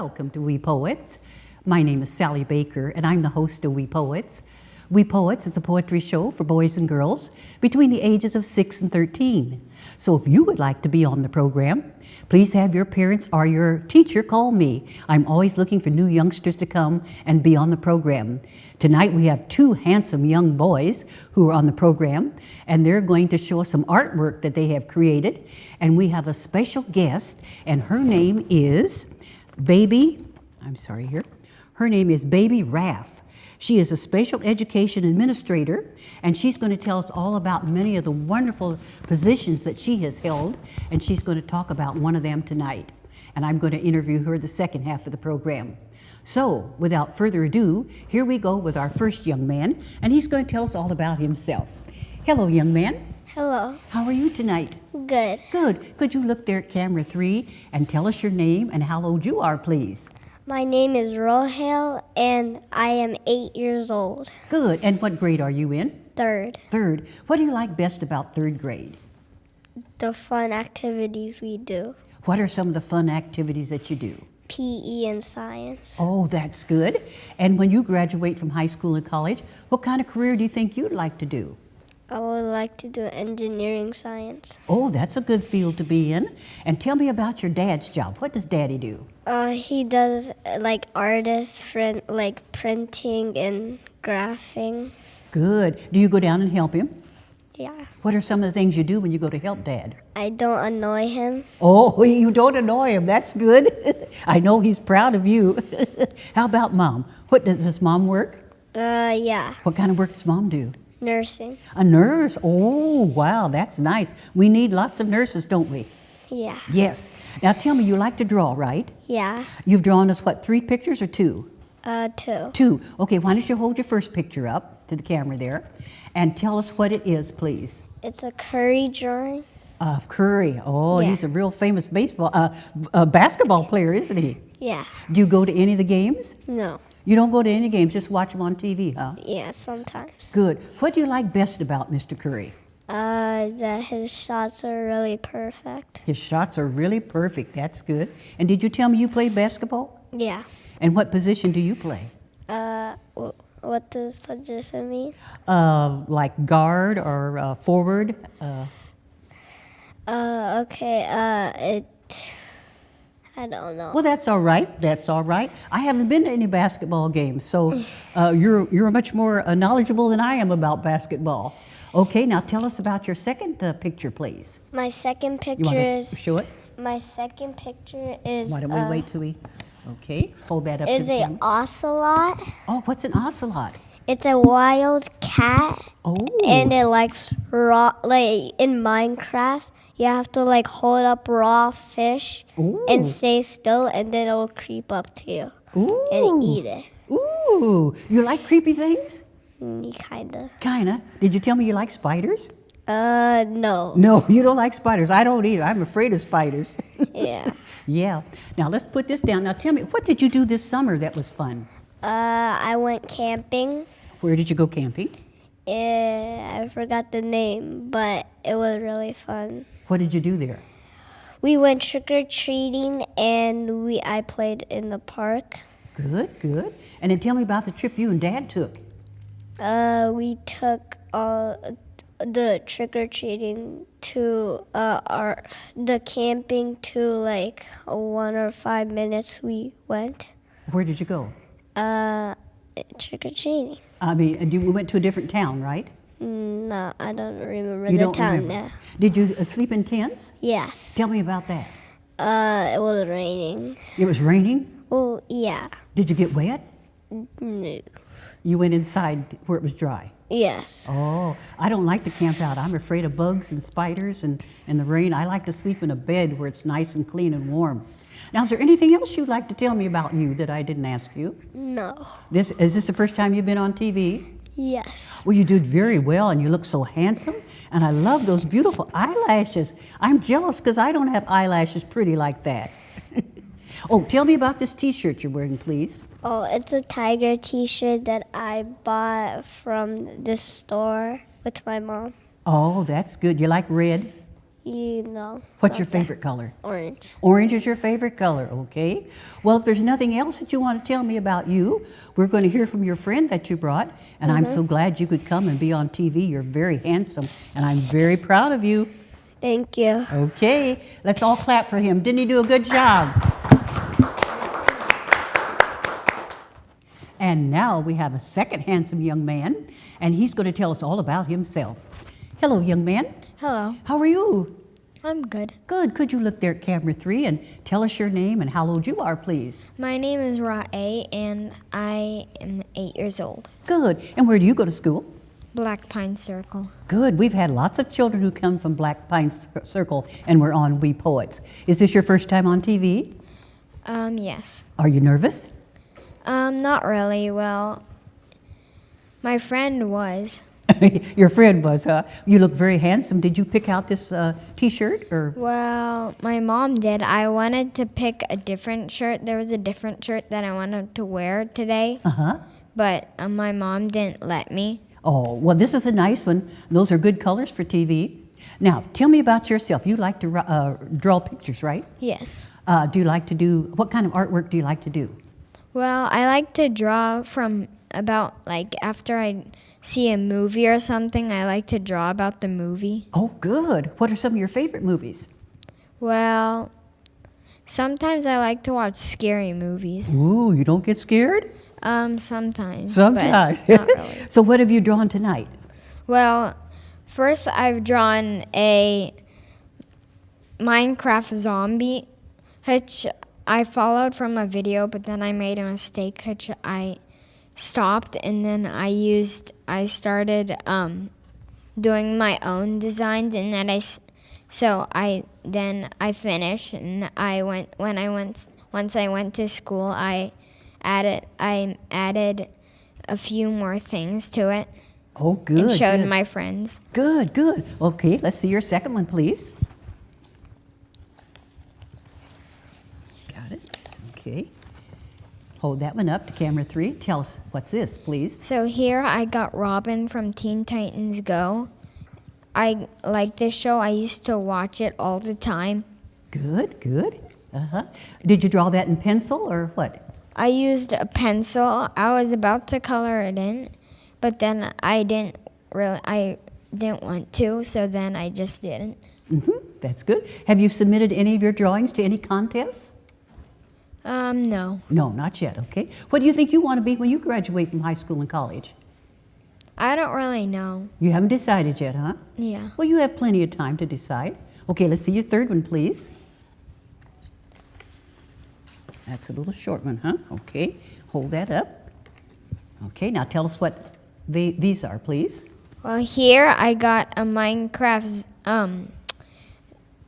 Welcome to We Poets. My name is Sally Baker, and I'm the host of We Poets. We Poets is a poetry show for boys and girls between the ages of 6 and 13. So if you would like to be on the program, please have your parents or your teacher call me. I'm always looking for new youngsters to come and be on the program. Tonight we have two handsome young boys who are on the program, and they're going to show us some artwork that they have created. And we have a special guest, and her name is Baby Raff. She is a special education administrator, and she's going to tell us all about many of the wonderful positions that she has held, and she's going to talk about one of them tonight. And I'm going to interview her the second half of the program. So, without further ado, here we go with our first young man, and he's going to tell us all about himself. Hello, young man. Hello. How are you tonight? Good. Good. Could you look there at camera 3 and tell us your name and how old you are, please? My name is Rohel, and I am 8 years old. Good. And what grade are you in? Third. Third. What do you like best about third grade? The fun activities we do. What are some of the fun activities that you do? PE and science. Oh, that's good. And when you graduate from high school and college, what kind of career do you think you'd like to do? I would like to do engineering science. Oh, that's a good field to be in. And tell me about your dad's job. What does Daddy do? He does like like printing and graphing. Good. Do you go down and help him? Yeah. What are some of the things you do when you go to help Dad? I don't annoy him. Oh, you don't annoy him. That's good. I know he's proud of you. How about Mom? What does Mom work? Yeah. What kind of work does Mom do? Nursing. A nurse. Oh, wow, that's nice. We need lots of nurses, don't we? Yeah. Yes. Now tell me, you like to draw, right? Yeah. You've drawn us, what, 3 pictures or 2? 2. 2. Okay, why don't you hold your first picture up to the camera there and tell us what it is, please. It's a Curry drawing. Of Curry. Oh, Yeah. He's a real famous basketball player, isn't he? Yeah. Do you go to any of the games? No. You don't go to any games, just watch them on TV, huh? Yeah, sometimes. Good. What do you like best about Mr. Curry? That his shots are really perfect. His shots are really perfect. That's good. And did you tell me you played basketball? Yeah. And what position do you play? What does position mean? Like guard or forward? I don't know. Well, that's all right. That's all right. I haven't been to any basketball games, so you're much more knowledgeable than I am about basketball. Okay, now tell us about your second picture, please. My second You picture want to show it? My second picture is. Why don't we wait till we? Okay, hold that up. Is to the a camera. ocelot. Oh, what's an ocelot? It's a wild cat, Oh. and it likes raw. Like in Minecraft, you have to like hold up raw fish Ooh. and stay still, and then it will creep up to you Ooh. and eat it. Ooh, you like creepy things? Kinda. Kinda. Did you tell me you like spiders? No. No, you don't like spiders. I don't either. I'm afraid of spiders. Yeah. Yeah. Now let's put this down. Now tell me, what did you do this summer that was fun? I went camping. Where did you go camping? I forgot the name, but it was really fun. What did you do there? We went trick-or-treating, and I played in the park. Good, good. And then tell me about the trip you and Dad took. We took the trick-or-treating to the camping to like 1 or 5 minutes we went. Where did you go? Trick-or-treating. I mean, and you went to a different town, right? No, I don't remember You the don't town remember. now. Did you sleep in tents? Yes. Tell me about that. It was raining. It was raining? Well, yeah. Did you get wet? No. You went inside where it was dry. Yes. Oh, I don't like to camp out. I'm afraid of bugs and spiders and the rain. I like to sleep in a bed where it's nice and clean and warm. Now, is there anything else you'd like to tell me about you that I didn't ask you? No. Is this the first time you've been on TV? Yes. Well, you did very well, and you look so handsome, and I love those beautiful eyelashes. I'm jealous because I don't have eyelashes pretty like that. Oh, tell me about this T-shirt you're wearing, please. Oh, it's a tiger T-shirt that I bought from this store with my mom. Oh, that's good. You like red? You know. What's your not that. favorite color? Orange. Orange is your favorite color, okay. Well, if there's nothing else that you want to tell me about you, we're going to hear from your friend that you brought, and I'm so glad you could come and be on TV. You're very handsome, and I'm very proud of you. Thank you. Okay, let's all clap for him. Didn't he do a good job? And now we have a second handsome young man, and he's going to tell us all about himself. Hello, young man. Hello, How are you? I'm good. Good. Could you look there at camera 3 and tell us your name and how old you are, please? My name is Ra'e and I am 8 years old. Good. And where do you go to school? Black Pine Circle. Good. We've had lots of children who come from Black Pine Circle, and we're on We Poets. Is this your first time on TV? Yes. Are you nervous? Not really. Well, my friend was. Your friend was, huh? You look very handsome. Did you pick out this T-shirt or? Well, my mom did. I wanted to pick a different shirt. There was a different shirt that I wanted to wear today, Uh-huh. but my mom didn't let me. Oh, well, this is a nice one. Those are good colors for TV. Now, tell me about yourself. You like to draw pictures, right? Yes. Do you like to do, what kind of artwork do you like to do? Well, I like to draw from about like after I see a movie or something, I like to draw about the movie. Oh, good. What are some of your favorite movies? Well, sometimes I like to watch scary movies. Ooh, you don't get scared? Sometimes. Sometimes. But not really. So what have you drawn tonight? Well, first I've drawn a Minecraft zombie, which I followed from a video, but then I made a mistake, which I stopped, and then I started doing my own designs, and then I finished, and once I went to school, I added a few more things to it Oh, good. and showed good. my friends. Good, good. Okay, let's see your second one, please. Got it. Okay. Hold that one up to camera 3. Tell us, what's this, please? So here I got Robin from Teen Titans Go. I like this show. I used to watch it all the time. Good, good. Uh-huh. Did you draw that in pencil or what? I used a pencil. I was about to color it in, but then I didn't want to, so then I just didn't. That's good. Have you submitted any of your drawings to any contests? No. No, not yet, okay. What do you think you want to be when you graduate from high school and college? I don't really know. You haven't decided yet, huh? Yeah. Well, you have plenty of time to decide. Okay, let's see your third one, please. That's a little short one, huh? Okay, hold that up. Okay, now tell us what these are, please. Well, here I got a Minecraft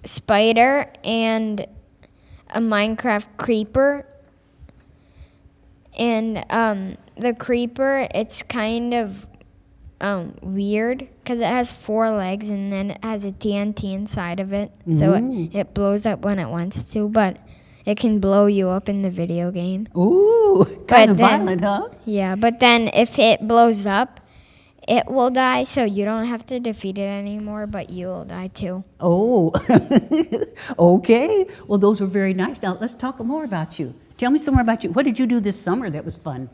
spider and a Minecraft creeper. And the creeper, it's kind of weird because it has 4 legs and then it has a TNT inside of it. So it blows up when it wants to, but it can blow you up in the video game. Ooh, kind of then- violent, huh? Yeah, but then if it blows up, it will die, so you don't have to defeat it anymore, but you will die too. Oh, okay. Well, those were very nice. Now, let's talk more about you. Tell me some more about you. What did you do this summer that was fun?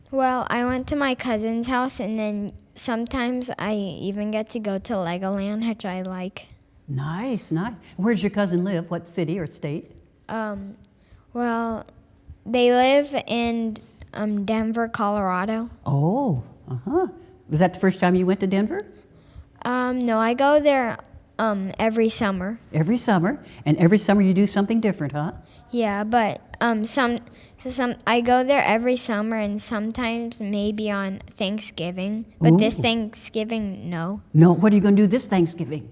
Well, I went to my cousin's house, and then sometimes I even get to go to Legoland, which I like. Nice, nice. Where's your cousin live? What city or state? Well, they live in Denver, Colorado. Oh, uh-huh. Was that the first time you went to Denver? No, I go there every summer. Every summer, and every summer you do something different, huh? Yeah, but some I go there every summer, and sometimes maybe on Thanksgiving. But this Ooh. Thanksgiving, no. No, what are you going to do this Thanksgiving?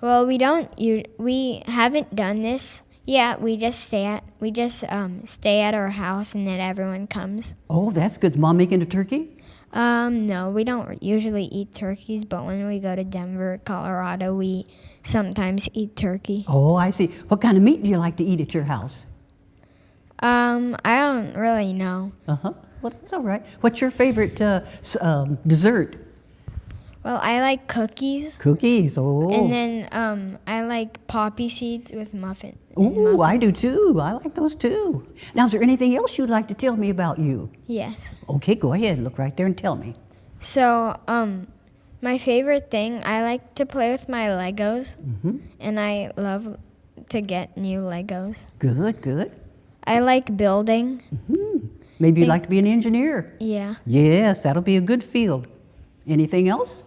Well, we haven't done this yet. We just stay at our house, and then everyone comes. Oh, that's good. Is Mom making a turkey? No, we don't usually eat turkeys, but when we go to Denver, Colorado, we sometimes eat turkey. Oh, I see. What kind of meat do you like to eat at your house? I don't really know. Uh-huh. Well, that's all right. What's your favorite dessert? Well, I like cookies. Cookies, oh. And then I like poppy seeds with muffin. Ooh, I do too. I like those too. Now, is there anything else you'd like to tell me about you? Yes. Okay, go ahead. Look right there and tell me. So, my favorite thing, I like to play with my Legos, and I love to get new Legos. Good, good. I like building. Maybe you'd like to be an engineer. Yeah. Yes, that'll be a good field. Anything else?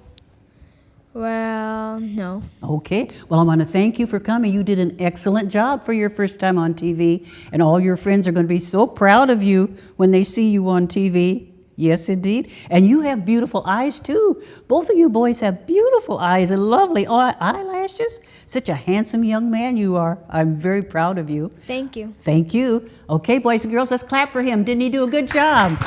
Well, no. Okay. Well, I want to thank you for coming. You did an excellent job for your first time on TV, and all your friends are going to be so proud of you when they see you on TV. Yes, indeed. And you have beautiful eyes, too. Both of you boys have beautiful eyes and lovely eyelashes. Such a handsome young man you are. I'm very proud of you. Thank you. Thank you. Okay, boys and girls, let's clap for him. Didn't he do a good job?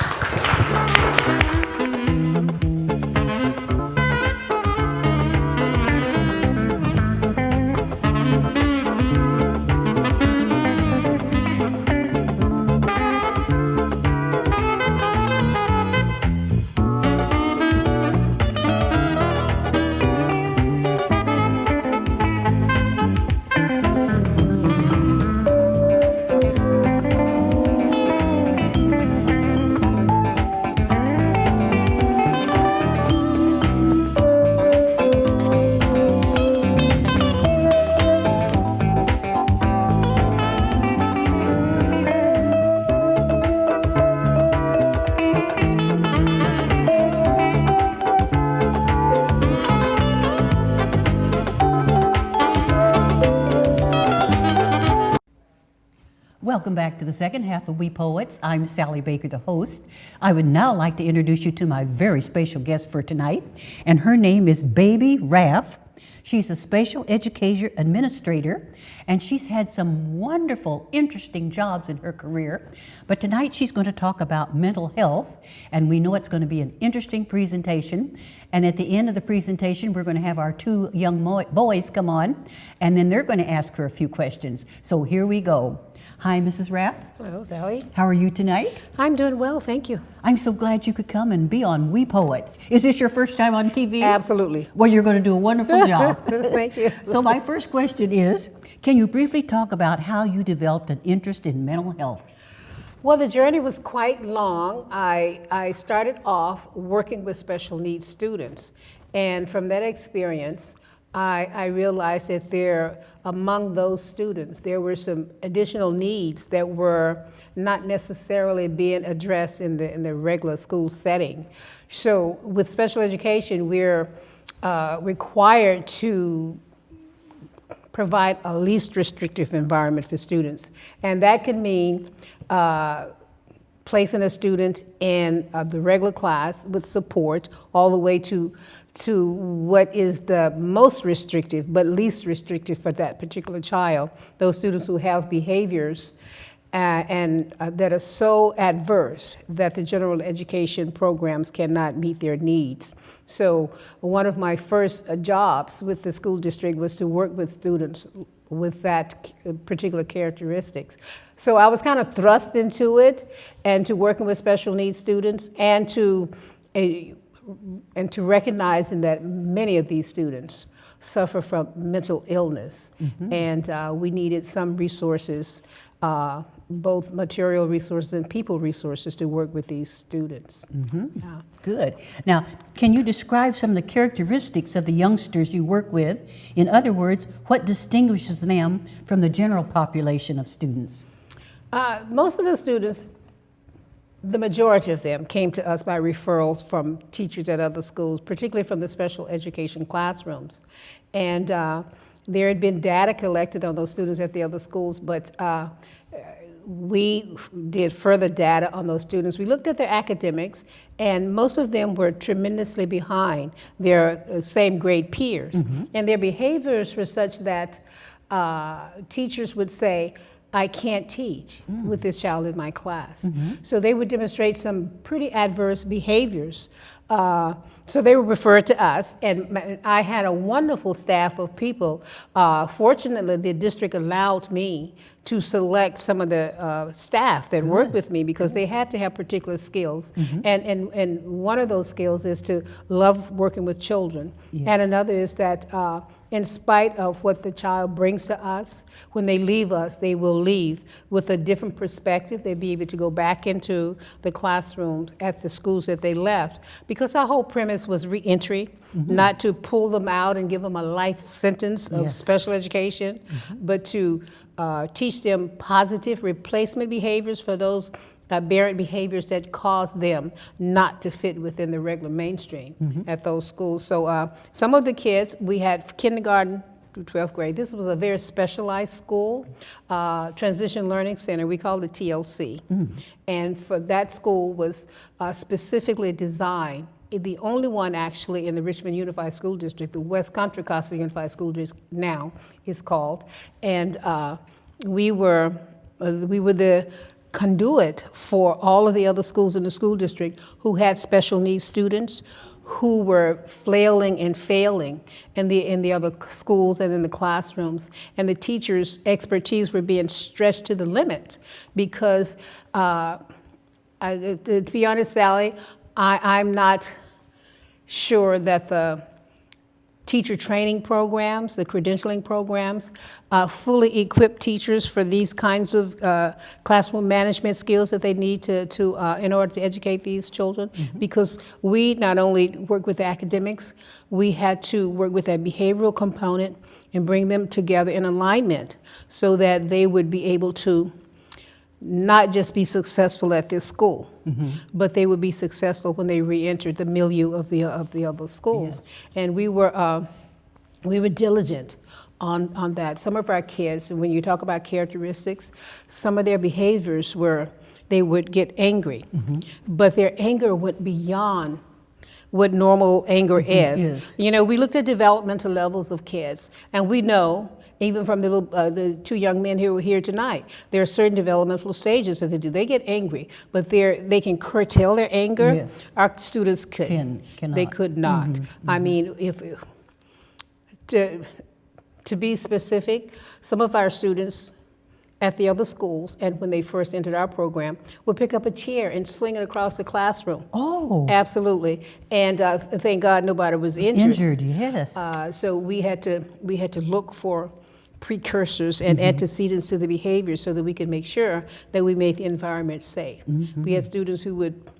Welcome back to the second half of We Poets. I'm Sally Baker, the host. I would now like to introduce you to my very special guest for tonight, and her name is Baby Raff. She's a special education administrator, and she's had some wonderful, interesting jobs in her career. But tonight she's going to talk about mental health, and we know it's going to be an interesting presentation. And at the end of the presentation, we're going to have our two young boys come on, and then they're going to ask her a few questions. So here we go. Hi, Mrs. Raff. Hello, Sally. How are you tonight? I'm doing well, thank you. I'm so glad you could come and be on We Poets. Is this your first time on TV? Absolutely. Well, you're going to do a wonderful job. Thank you. So my first question is, can you briefly talk about how you developed an interest in mental health? Well, the journey was quite long. I started off working with special needs students, and from that experience, I realized that among those students, there were some additional needs that were not necessarily being addressed in the regular school setting. So with special education, we're required to provide a least restrictive environment for students. And that can mean placing a student in the regular class with support all the way to what is the most restrictive but least restrictive for that particular child, those students who have behaviors and that are so adverse that the general education programs cannot meet their needs. So one of my first jobs with the school district was to work with students with that particular characteristics. So I was kind of thrust into it and to working with special needs students and to recognizing that many of these students suffer from mental illness. And we needed some resources, both material resources and people resources to work with these students. Yeah. Good. Now, can you describe some of the characteristics of the youngsters you work with? In other words, what distinguishes them from the general population of students? Most of the students, the majority of them came to us by referrals from teachers at other schools, particularly from the special education classrooms. And there had been data collected on those students at the other schools, but we did further data on those students. We looked at their academics, and most of them were tremendously behind their same grade peers. And their behaviors were such that teachers would say, I can't teach with this child in my class. So they would demonstrate some pretty adverse behaviors So they were referred to us, and I had a wonderful staff of people. Fortunately, the district allowed me to select some of the staff that worked with me because they had to have particular skills. And one of those skills is to love working with children. And another is that in spite of what the child brings to us, when they leave us, they will leave with a different perspective. They'll be able to go back into the classrooms at the schools that they left. Because our whole premise was reentry, not to pull them out and give them a life sentence of special education, but to teach them positive replacement behaviors for those aberrant behaviors that cause them not to fit within the regular mainstream at those schools. So some of the kids, we had kindergarten through 12th grade. This was a very specialized school, Transition Learning Center. We called it TLC. And for that school was specifically designed, the only one actually in the Richmond Unified School District, the West Contra Costa Unified School District now is called. And we were the conduit for all of the other schools in the school district who had special needs students who were flailing and failing in the other schools and in the classrooms. And the teachers' expertise were being stretched to the limit because, to be honest, Sally, I'm not sure that the teacher training programs, the credentialing programs, fully equip teachers for these kinds of classroom management skills that they need to in order to educate these children. Because we not only work with the academics, we had to work with that behavioral component and bring them together in alignment so that they would be able to not just be successful at this school, but they would be successful when they re-entered the milieu of the other schools. And we were diligent on that. Some of our kids, when you talk about characteristics, some of their behaviors were they would get angry, but their anger went beyond what normal anger is. You know, we looked at developmental levels of kids, and we know, even from the two young men who were here tonight, there are certain developmental stages that they do. They get angry, but they can curtail their anger. Our students couldn't. They could not. I mean, to be specific, some of our students at the other schools, and when they first entered our program, would pick up a chair and sling it across the classroom. Oh. Absolutely. And thank God nobody was injured. Yes. So we had to look for precursors and antecedents to the behavior so that we could make sure that we made the environment safe. We had students who would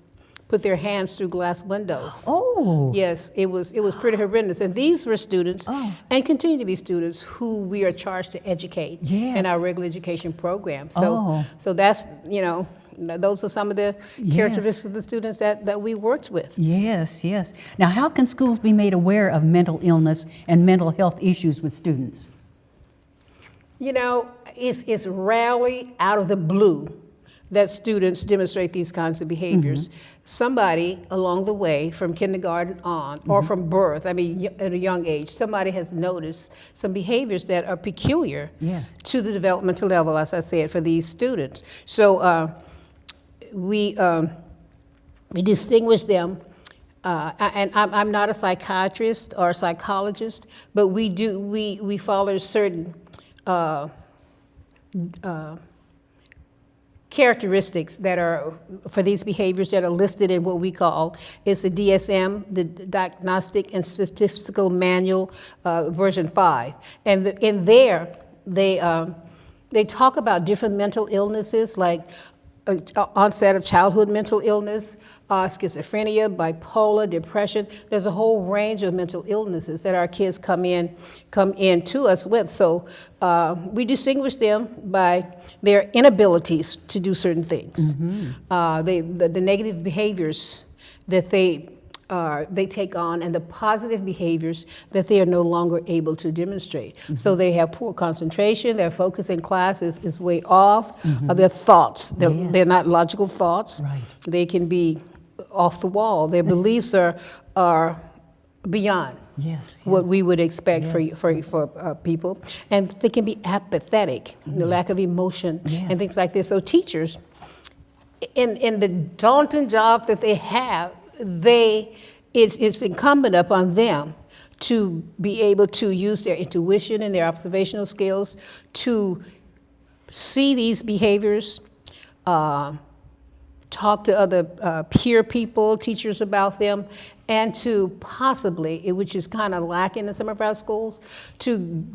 put their hands through glass windows. Oh. Yes, it was pretty horrendous. And these were students, and continue to be students, who we are charged to educate in our regular education program. So that's, you know, those are some of the characteristics of the students that we worked with. Yes. Now, how can schools be made aware of mental illness and mental health issues with students? You know, it's rarely out of the blue that students demonstrate these kinds of behaviors. Somebody along the way, from kindergarten on, or from birth, I mean, at a young age, somebody has noticed some behaviors that are peculiar to the developmental level, as I said, for these students. So we distinguish them. And I'm not a psychiatrist or a psychologist, but we follow certain characteristics that are, for these behaviors that are listed in what we call is the DSM, the Diagnostic and Statistical Manual, version 5. And in there, they talk about different mental illnesses like onset of childhood mental illness, schizophrenia, bipolar, depression. There's a whole range of mental illnesses that our kids come in to us with. So we distinguish them by their inabilities to do certain things, the negative behaviors that they take on, and the positive behaviors that they are no longer able to demonstrate. So they have poor concentration, their focus in class is way off, their thoughts, they're not logical thoughts. They can be off the wall. Their beliefs are beyond what we would expect for people. And they can be apathetic, the lack of emotion, and things like this. So teachers, in the daunting job that they have, they it's incumbent upon them to be able to use their intuition and their observational skills to see these behaviors, talk to other peer people, teachers about them, and to possibly, which is kind of lacking in some of our schools, to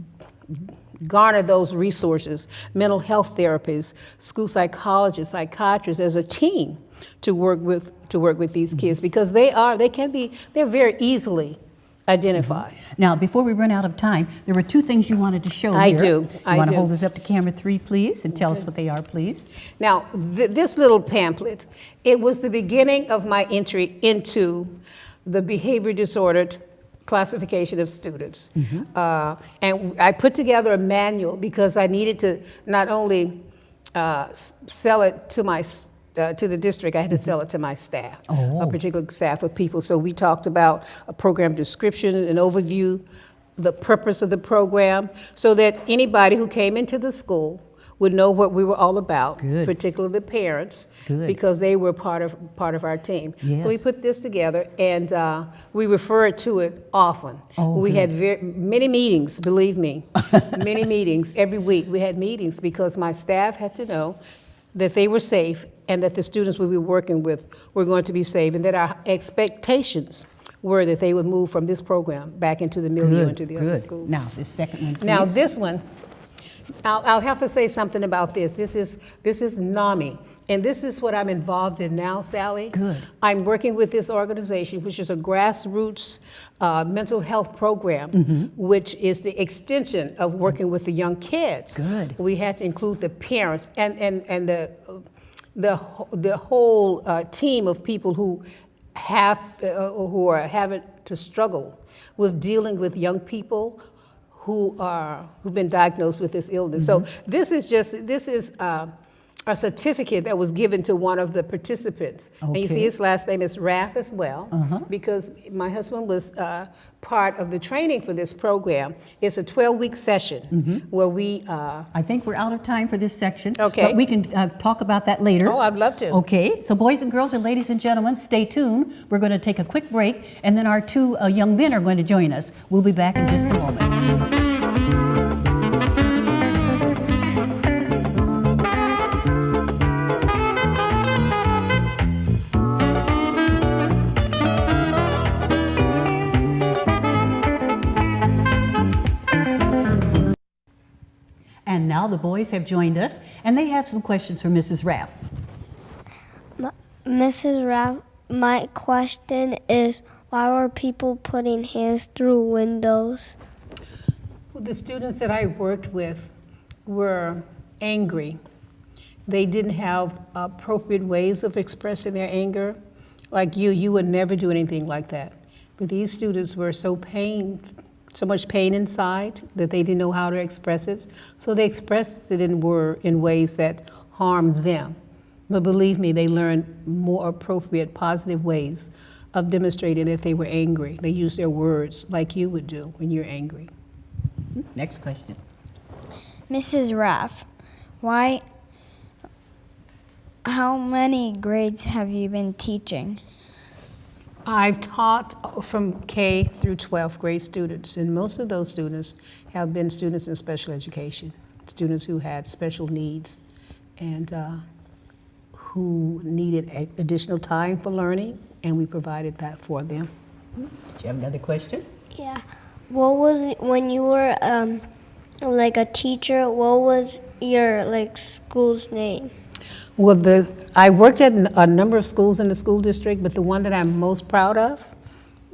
garner those resources, mental health therapists, school psychologists, psychiatrists as a team to work with these kids, because they're very easily identified. Now, before we run out of time, there were two things you wanted to show I here. do. You I want to do. hold this up to camera 3, please, and tell us what they are, please. Now, this little pamphlet, it was the beginning of my entry into the behavior disordered classification of students. And I put together a manual because I needed to not only sell it to the district, I had to sell it to my staff, a particular staff of people. So we talked about a program description, an overview, the purpose of the program, so that anybody who came into the school would know what we were all about, Good. particularly the parents, Good. because they were part of our team. Yes. So we put this together, and we referred to it often. We had many meetings, believe me, many meetings every week. We had meetings because my staff had to know that they were safe and that the students we were working with were going to be safe, and that our expectations were that they would move from this program back into the milieu, into the other schools. Now, this second one, please. Now, this one, I'll have to say something about this. This is NAMI, and this is what I'm involved in now, Sally. Good. I'm working with this organization, which is a grassroots mental health program, which is the extension of working with the young kids. Good. We had to include the parents and the whole team of people who are having to struggle with dealing with young people who've been diagnosed with this illness. So this is a certificate that was given to one of the participants. And you see Okay. his last name is Raff as well, because my husband was part of the training for this program. It's a 12-week session where we... I think we're out of time for this section. Okay. But we can talk about that later. Oh, I'd love to. Okay. So boys and girls and ladies and gentlemen, stay tuned. We're going to take a quick break, and then our two young men are going to join us. We'll be back in just a moment. And now the boys have joined us, and they have some questions for Mrs. Raff. Mrs. Raff, my question is, why were people putting hands through windows? Well, the students that I worked with were angry. They didn't have appropriate ways of expressing their anger. Like you would never do anything like that. But these students were so much pain inside that they didn't know how to express it. So they expressed it in ways that harmed them. But believe me, they learned more appropriate, positive ways of demonstrating that they were angry. They used their words like you would do when you're angry. Next question. Mrs. Raff, how many grades have you been teaching? I've taught from K through 12th grade students, and most of those students have been students in special education, students who had special needs and who needed additional time for learning, and we provided that for them. Do you have another question? Yeah. What was it, when you were like a teacher, what was your school's name? Well, I worked at a number of schools in the school district, but the one that I'm most proud of,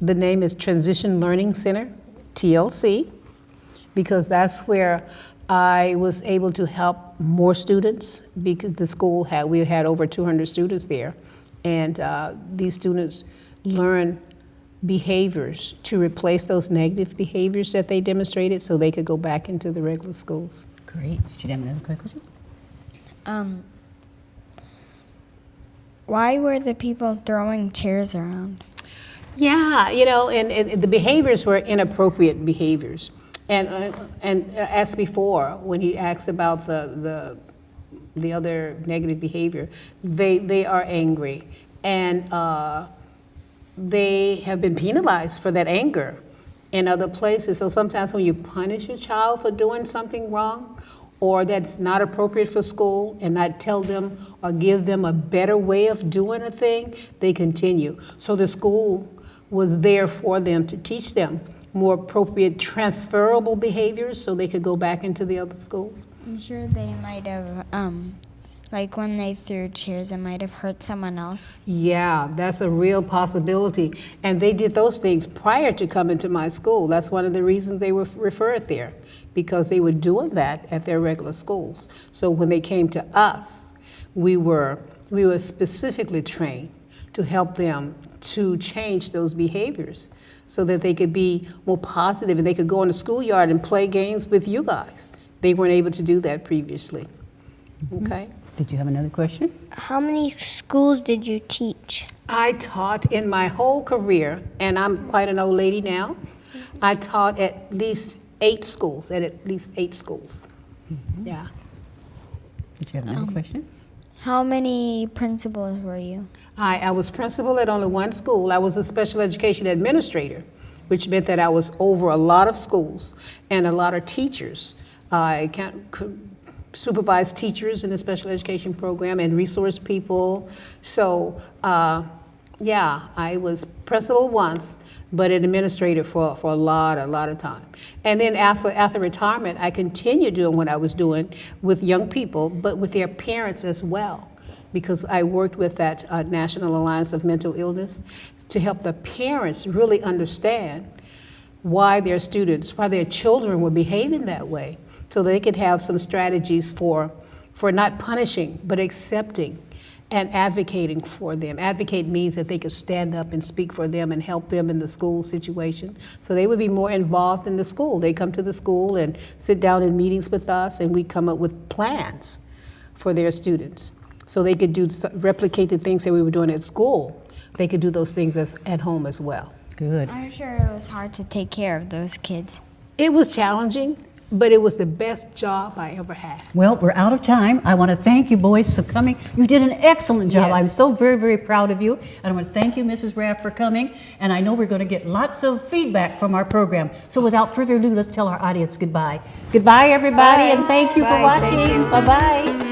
the name is Transition Learning Center, TLC, because that's where I was able to help more students, because the school we had over 200 students there, and these students learn behaviors to replace those negative behaviors that they demonstrated so they could go back into the regular schools. Great. Did you have another question? Why were the people throwing chairs around? Yeah, and the behaviors were inappropriate behaviors. And as before, when he asked about the other negative behavior, they are angry. And they have been penalized for that anger in other places. So sometimes when you punish a child for doing something wrong or that's not appropriate for school and not tell them or give them a better way of doing a thing, they continue. So the school was there for them to teach them more appropriate transferable behaviors so they could go back into the other schools. I'm sure they might have, like when they threw chairs, it might have hurt someone else. Yeah, that's a real possibility. And they did those things prior to coming to my school. That's one of the reasons they were referred there, because they were doing that at their regular schools. So when they came to us, we were specifically trained to help them to change those behaviors so that they could be more positive and they could go in the schoolyard and play games with you guys. They weren't able to do that previously. Okay? Did you have another question? How many schools did you teach? I taught in my whole career, and I'm quite an old lady now. I taught at least 8 schools, at least 8 schools. Yeah. Did you have another question? How many principals were you? I was principal at only one school. I was a special education administrator, which meant that I was over a lot of schools and a lot of teachers. I supervised teachers in the special education program and resource people. So, yeah, I was principal once, but an administrator for a lot of time. And then after retirement, I continued doing what I was doing with young people, but with their parents as well, because I worked with that National Alliance of Mental Illness to help the parents really understand why their students, why their children were behaving that way, so they could have some strategies for not punishing, but accepting and advocating for them. Advocate means that they could stand up and speak for them and help them in the school situation. So they would be more involved in the school. They come to the school and sit down in meetings with us, and we come up with plans for their students. So they could replicate the things that we were doing at school. They could do those things at home as well. Good. I'm sure it was hard to take care of those kids. It was challenging, but it was the best job I ever had. Well, we're out of time. I want to thank you boys for coming. You did an excellent job. Yes. I'm so very, very proud of you. And I want to thank you, Mrs. Raff, for coming. And I know we're going to get lots of feedback from our program. So without further ado, let's tell our audience goodbye. Goodbye, everybody, and thank you for watching. Bye-bye.